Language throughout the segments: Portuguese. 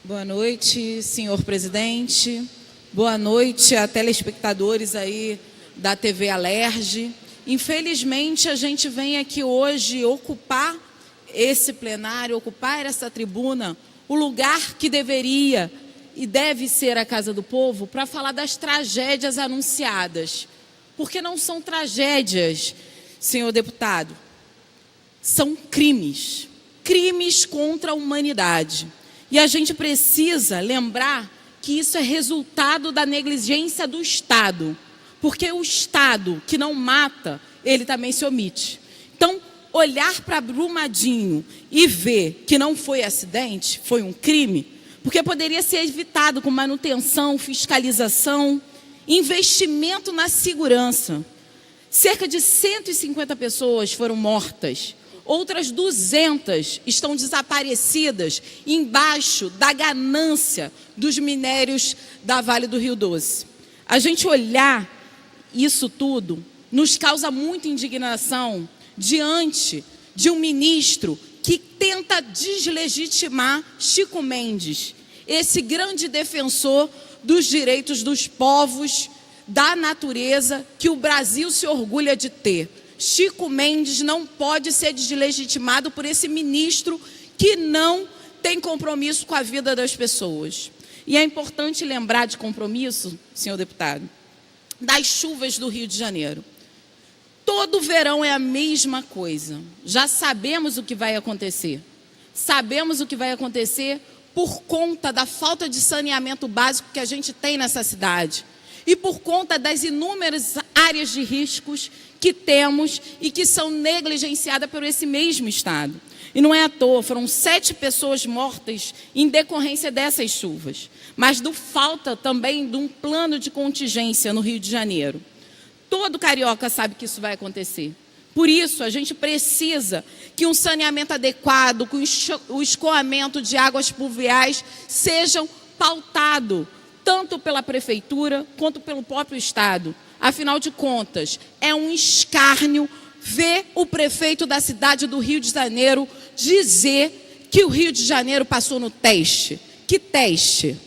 Boa noite, senhor presidente. Boa noite a telespectadores aí da TV Alerj. Infelizmente, a gente vem aqui hoje ocupar esse plenário, ocupar essa tribuna, o lugar que deveria e deve ser a Casa do Povo, para falar das tragédias anunciadas. Porque não são tragédias, senhor deputado, são crimes. Crimes contra a humanidade. E a gente precisa lembrar que isso é resultado da negligência do Estado. Porque o Estado que não mata, ele também se omite. Então, olhar para Brumadinho e ver que não foi acidente, foi um crime, porque poderia ser evitado com manutenção, fiscalização, investimento na segurança. Cerca de 150 pessoas foram mortas. Outras 200 estão desaparecidas embaixo da ganância dos minérios da Vale do Rio Doce. A gente olhar isso tudo nos causa muita indignação diante de um ministro que tenta deslegitimar Chico Mendes, esse grande defensor dos direitos dos povos, da natureza que o Brasil se orgulha de ter. Chico Mendes não pode ser deslegitimado por esse ministro que não tem compromisso com a vida das pessoas. E é importante lembrar de compromisso, senhor deputado, das chuvas do Rio de Janeiro. Todo verão é a mesma coisa. Já sabemos o que vai acontecer. Sabemos o que vai acontecer por conta da falta de saneamento básico que a gente tem nessa cidade. E por conta das inúmeras áreas de riscos que temos e que são negligenciadas por esse mesmo Estado. E não é à toa, foram 7 pessoas mortas em decorrência dessas chuvas. Mas falta também de um plano de contingência no Rio de Janeiro. Todo carioca sabe que isso vai acontecer. Por isso, a gente precisa que um saneamento adequado, que o escoamento de águas pluviais sejam pautado tanto pela prefeitura quanto pelo próprio Estado. Afinal de contas, é um escárnio ver o prefeito da cidade do Rio de Janeiro dizer que o Rio de Janeiro passou no teste. Que teste?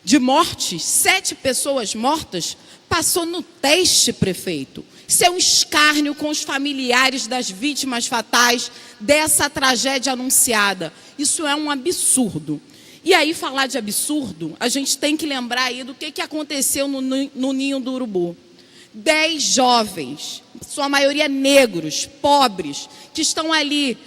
De mortes, 7 pessoas mortas, passou no teste, prefeito. Isso é um escárnio com os familiares das vítimas fatais dessa tragédia anunciada. Isso é um absurdo. E aí, falar de absurdo, a gente tem que lembrar aí do que aconteceu no Ninho do Urubu. 10 jovens, sua maioria negros, pobres, que estão ali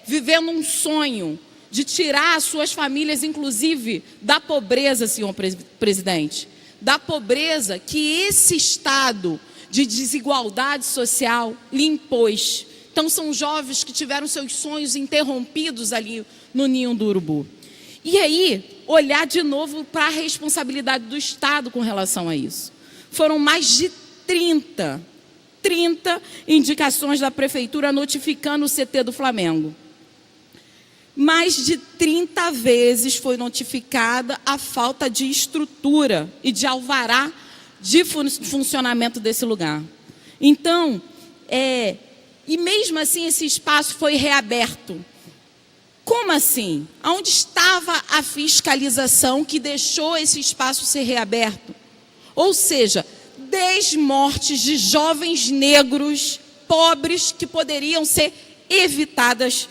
vivendo um sonho de tirar as suas famílias, inclusive, da pobreza, senhor presidente. Da pobreza que esse estado de desigualdade social lhe impôs. Então, são jovens que tiveram seus sonhos interrompidos ali no Ninho do Urubu. E aí, olhar de novo para a responsabilidade do Estado com relação a isso. Foram mais de 30 indicações da Prefeitura notificando o CT do Flamengo. Mais de 30 vezes foi notificada a falta de estrutura e de alvará de funcionamento desse lugar. Então, e mesmo assim esse espaço foi reaberto. Como assim? Onde estava a fiscalização que deixou esse espaço ser reaberto? Ou seja, 10 mortes de jovens negros, pobres, que poderiam ser evitadas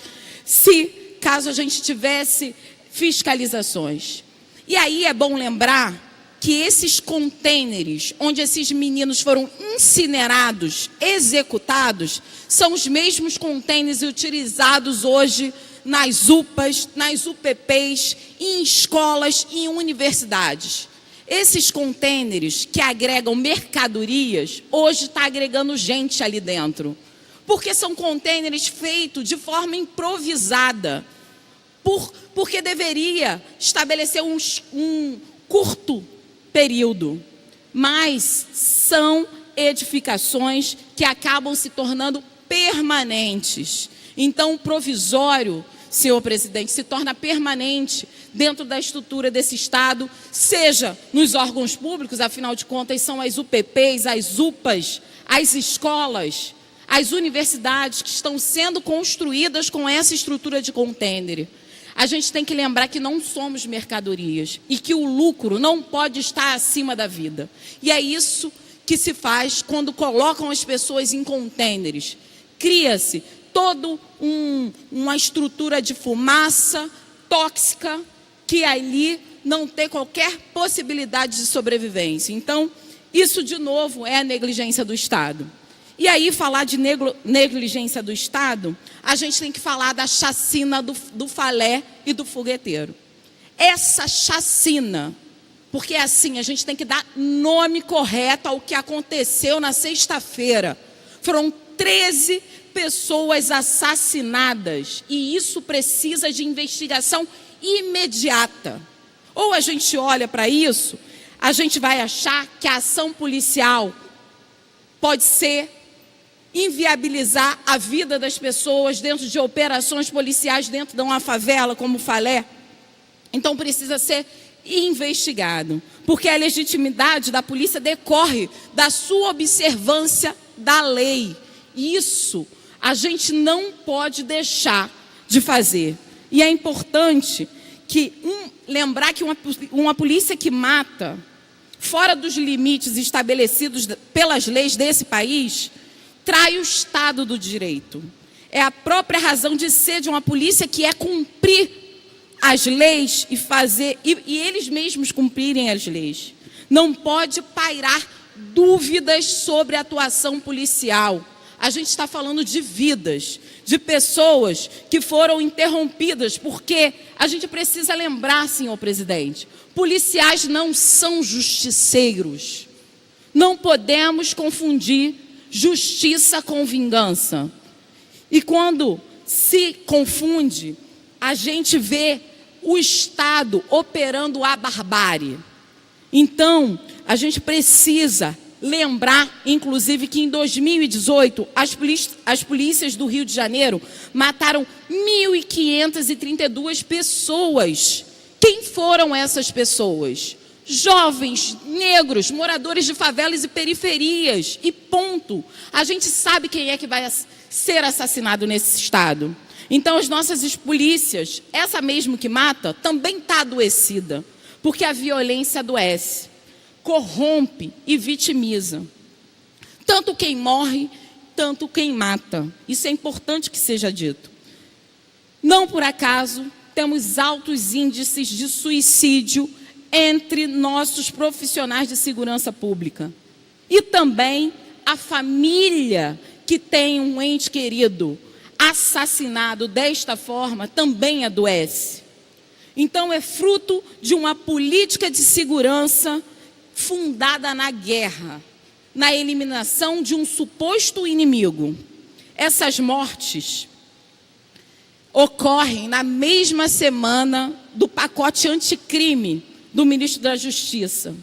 caso a gente tivesse fiscalizações. E aí é bom lembrar que esses contêineres, onde esses meninos foram incinerados, executados, são os mesmos contêineres utilizados hoje nas UPAs, nas UPPs, em escolas e em universidades. Esses contêineres que agregam mercadorias, hoje está agregando gente ali dentro. Porque são contêineres feitos de forma improvisada. Porque deveria estabelecer um curto período. Mas são edificações que acabam se tornando permanentes. Então, o provisório, senhor presidente, se torna permanente dentro da estrutura desse Estado, seja nos órgãos públicos, afinal de contas, são as UPPs, as UPAs, as escolas, as universidades que estão sendo construídas com essa estrutura de contêiner. a gente tem que lembrar que não somos mercadorias e que o lucro não pode estar acima da vida. E é isso que se faz quando colocam as pessoas em contêineres. Cria-se toda uma estrutura de fumaça tóxica que ali não tem qualquer possibilidade de sobrevivência. Então, isso de novo é a negligência do Estado. E aí, falar de negligência do Estado, a gente tem que falar da chacina do Falé e do Fogueteiro. Essa chacina, porque assim, a gente tem que dar nome correto ao que aconteceu na sexta-feira. Foram 13 pessoas assassinadas e isso precisa de investigação imediata. Ou a gente olha para isso, a gente vai achar que a ação policial pode ser inviabilizar a vida das pessoas dentro de operações policiais dentro de uma favela como Falé. Então precisa ser investigado, porque a legitimidade da polícia decorre da sua observância da lei. Isso a gente não pode deixar de fazer. E é importante que lembrar que uma polícia que mata fora dos limites estabelecidos pelas leis desse país trai o Estado do direito. É a própria razão de ser de uma polícia que é cumprir as leis e eles mesmos cumprirem as leis. Não pode pairar dúvidas sobre a atuação policial. A gente está falando de vidas, de pessoas que foram interrompidas, porque a gente precisa lembrar, senhor presidente, policiais não são justiceiros. Não podemos confundir justiça com vingança. E quando se confunde, a gente vê o Estado operando a barbárie. Então, a gente precisa lembrar, inclusive, que em 2018, as polícias do Rio de Janeiro mataram 1.532 pessoas. Quem foram essas pessoas? Jovens, negros, moradores de favelas e periferias. E ponto. A gente sabe quem é que vai ser assassinado nesse estado. Então, as nossas polícias, essa mesmo que mata, também está adoecida. Porque a violência adoece, corrompe e vitimiza. Tanto quem morre, tanto quem mata. Isso é importante que seja dito. Não por acaso, temos altos índices de suicídio entre nossos profissionais de segurança pública. E também a família que tem um ente querido assassinado desta forma também adoece. Então é fruto de uma política de segurança fundada na guerra, na eliminação de um suposto inimigo. Essas mortes ocorrem na mesma semana do pacote anticrime do ministro da Justiça,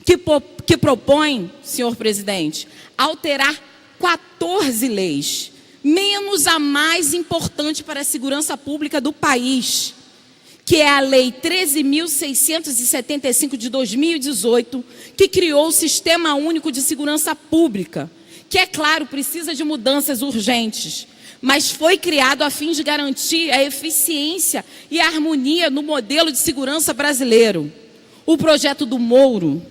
que propõe, senhor presidente, alterar 14 leis, menos a mais importante para a segurança pública do país, que é a Lei 13.675 de 2018, que criou o Sistema Único de Segurança Pública, que, é claro, precisa de mudanças urgentes, mas foi criado a fim de garantir a eficiência e a harmonia no modelo de segurança brasileiro. O projeto do Moro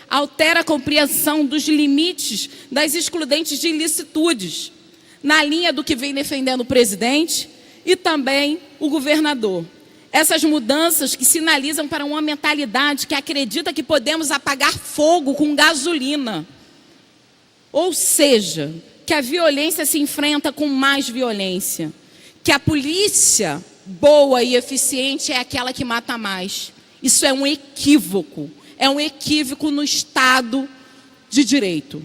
altera a compreensão dos limites das excludentes de ilicitudes, na linha do que vem defendendo o presidente e também o governador. Essas mudanças que sinalizam para uma mentalidade que acredita que podemos apagar fogo com gasolina. Ou seja, que a violência se enfrenta com mais violência. Que a polícia boa e eficiente é aquela que mata mais. Isso é um equívoco. É um equívoco no Estado de Direito.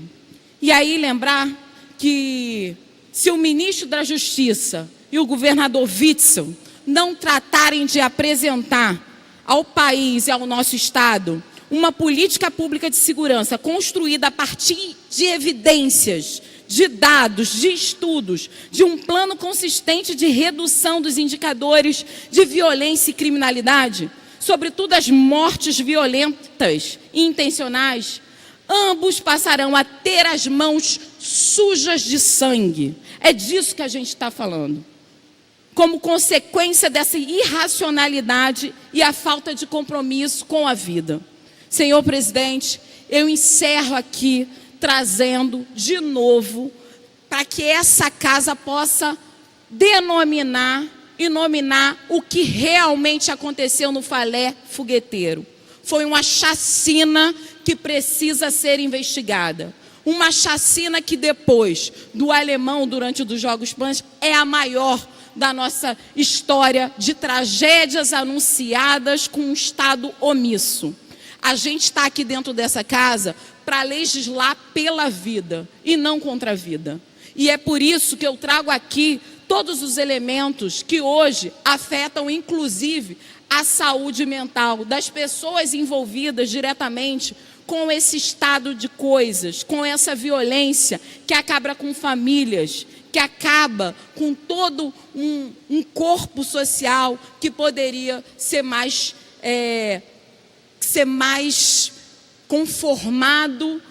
E aí lembrar que se o ministro da Justiça e o governador Witzel não tratarem de apresentar ao país e ao nosso Estado uma política pública de segurança construída a partir de evidências, de dados, de estudos, de um plano consistente de redução dos indicadores de violência e criminalidade, sobretudo as mortes violentas e intencionais, ambos passarão a ter as mãos sujas de sangue. É disso que a gente está falando. como consequência dessa irracionalidade e a falta de compromisso com a vida. Senhor presidente, eu encerro aqui trazendo de novo para que essa casa possa denominar e nominar o que realmente aconteceu no Falé Fogueteiro. Foi uma chacina que precisa ser investigada. Uma chacina que depois do Alemão, durante os Jogos Pan, é a maior da nossa história de tragédias anunciadas com um Estado omisso. A gente está aqui dentro dessa casa para legislar pela vida e não contra a vida. E é por isso que eu trago aqui todos os elementos que hoje afetam, inclusive, a saúde mental das pessoas envolvidas diretamente com esse estado de coisas, com essa violência que acaba com famílias, que acaba com todo um corpo social que poderia ser mais conformado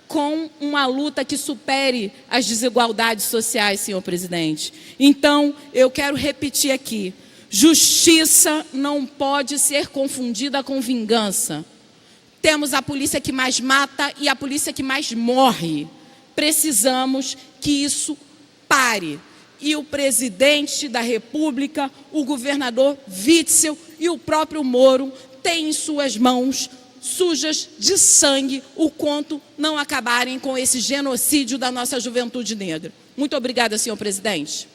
com uma luta que supere as desigualdades sociais, senhor presidente. Então, eu quero repetir aqui, justiça não pode ser confundida com vingança. Temos a polícia que mais mata e a polícia que mais morre. Precisamos que isso pare. E o presidente da República, o governador Witzel e o próprio Moro têm em suas mãos sujas de sangue o quanto não acabarem com esse genocídio da nossa juventude negra. Muito obrigada, senhor presidente.